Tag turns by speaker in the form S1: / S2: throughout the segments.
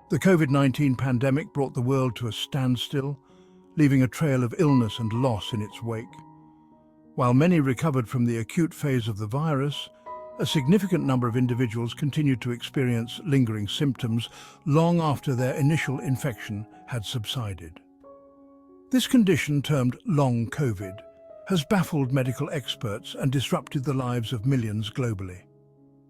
S1: The COVID-19 pandemic brought the world to a standstill, leaving a trail of illness and loss in its wake. While many recovered from the acute phase of the virus, a significant number of individuals continued to experience lingering symptoms long after their initial infection had subsided. This condition, termed long COVID, has baffled medical experts and disrupted the lives of millions globally.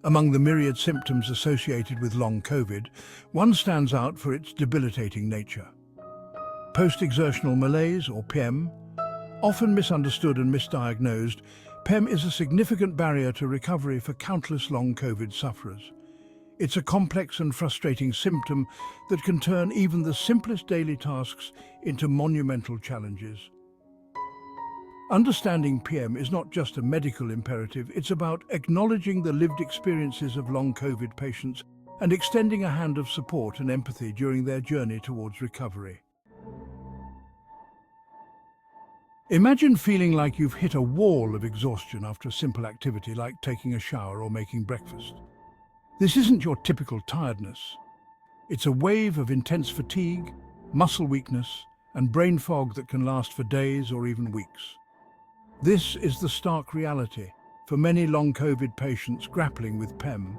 S1: Among the myriad symptoms associated with long COVID, one stands out for its debilitating nature. Post-exertional malaise, or PEM, often misunderstood and misdiagnosed, PEM is a significant barrier to recovery for countless long COVID sufferers. It's a complex and frustrating symptom that can turn even the simplest daily tasks into monumental challenges. Understanding PM is not just a medical imperative, it's about acknowledging the lived experiences of long COVID patients and extending a hand of support and empathy during their journey towards recovery. Imagine feeling like you've hit a wall of exhaustion after a simple activity like taking a shower or making breakfast. This isn't your typical tiredness. It's a wave of intense fatigue, muscle weakness, and brain fog that can last for days or even weeks. This is the stark reality for many long COVID patients grappling with PEM.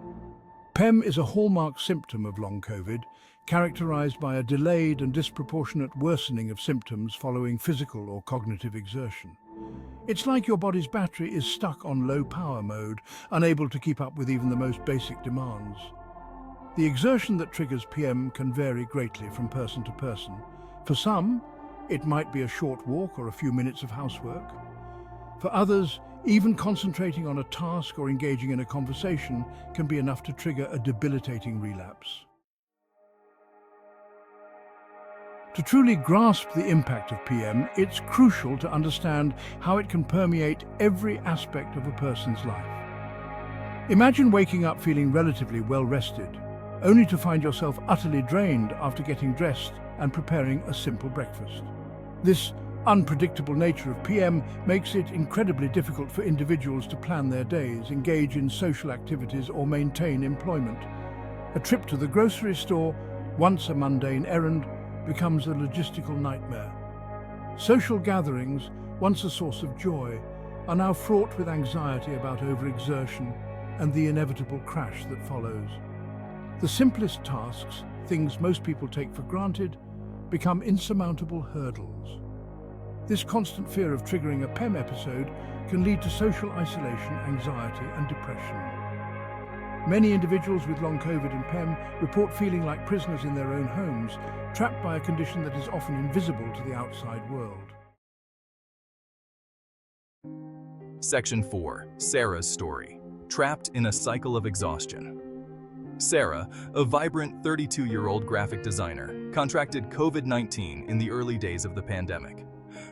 S1: PEM is a hallmark symptom of long COVID, characterized by a delayed and disproportionate worsening of symptoms following physical or cognitive exertion. It's like your body's battery is stuck on low power mode, unable to keep up with even the most basic demands. The exertion that triggers PM can vary greatly from person to person. For some, it might be a short walk or a few minutes of housework. For others, even concentrating on a task or engaging in a conversation can be enough to trigger a debilitating relapse. To truly grasp the impact of PM, it's crucial to understand how it can permeate every aspect of a person's life. Imagine waking up feeling relatively well-rested, only to find yourself utterly drained after getting dressed and preparing a simple breakfast. This unpredictable nature of PM makes it incredibly difficult for individuals to plan their days, engage in social activities, or maintain employment. A trip to the grocery store, once a mundane errand, becomes a logistical nightmare. Social gatherings, once a source of joy, are now fraught with anxiety about overexertion and the inevitable crash that follows. The simplest tasks, things most people take for granted, become insurmountable hurdles. This constant fear of triggering a PEM episode can lead to social isolation, anxiety, and depression. Many individuals with long COVID and PEM report feeling like prisoners in their own homes, trapped by a condition that is often invisible to the outside world.
S2: Section 4. Sarah's story. Trapped in a cycle of exhaustion. Sarah, a vibrant 32-year-old graphic designer, contracted COVID-19 in the early days of the pandemic.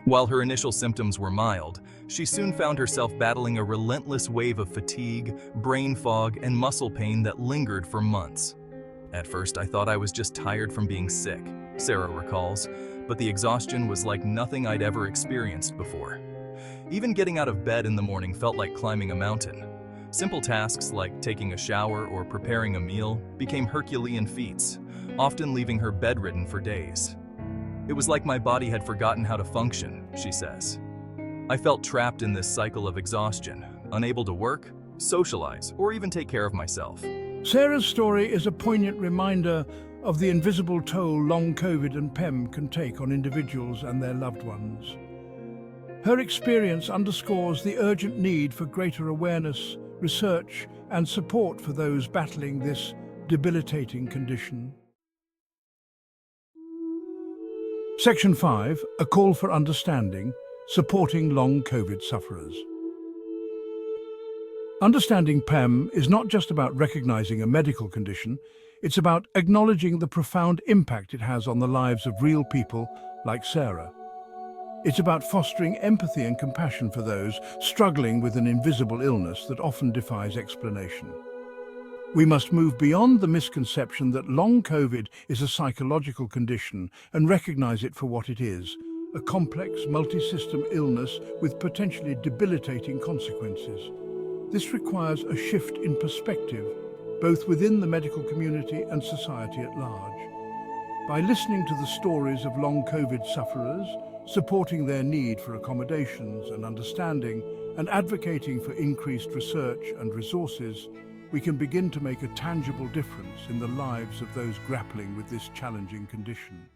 S2: While her initial symptoms were mild, she soon found herself battling a relentless wave of fatigue, brain fog, and muscle pain that lingered for months. At first, I thought I was just tired from being sick, Sarah recalls, but the exhaustion was like nothing I'd ever experienced before. Even getting out of bed in the morning felt like climbing a mountain. Simple tasks like taking a shower or preparing a meal became Herculean feats, often leaving her bedridden for days. It was like my body had forgotten how to function, she says. I felt trapped in this cycle of exhaustion, unable to work, socialize, or even take care of myself.
S1: Sarah's story is a poignant reminder of the invisible toll long COVID and PEM can take on individuals and their loved ones. Her experience underscores the urgent need for greater awareness, research, and support for those battling this debilitating condition. Section 5, a call for understanding, supporting long COVID sufferers. Understanding PEM is not just about recognizing a medical condition, it's about acknowledging the profound impact it has on the lives of real people like Sarah. It's about fostering empathy and compassion for those struggling with an invisible illness that often defies explanation. We must move beyond the misconception that long COVID is a psychological condition and recognize it for what it is, a complex, multi-system illness with potentially debilitating consequences. This requires a shift in perspective, both within the medical community and society at large. By listening to the stories of long COVID sufferers, supporting their need for accommodations and understanding, and advocating for increased research and resources, we can begin to make a tangible difference in the lives of those grappling with this challenging condition.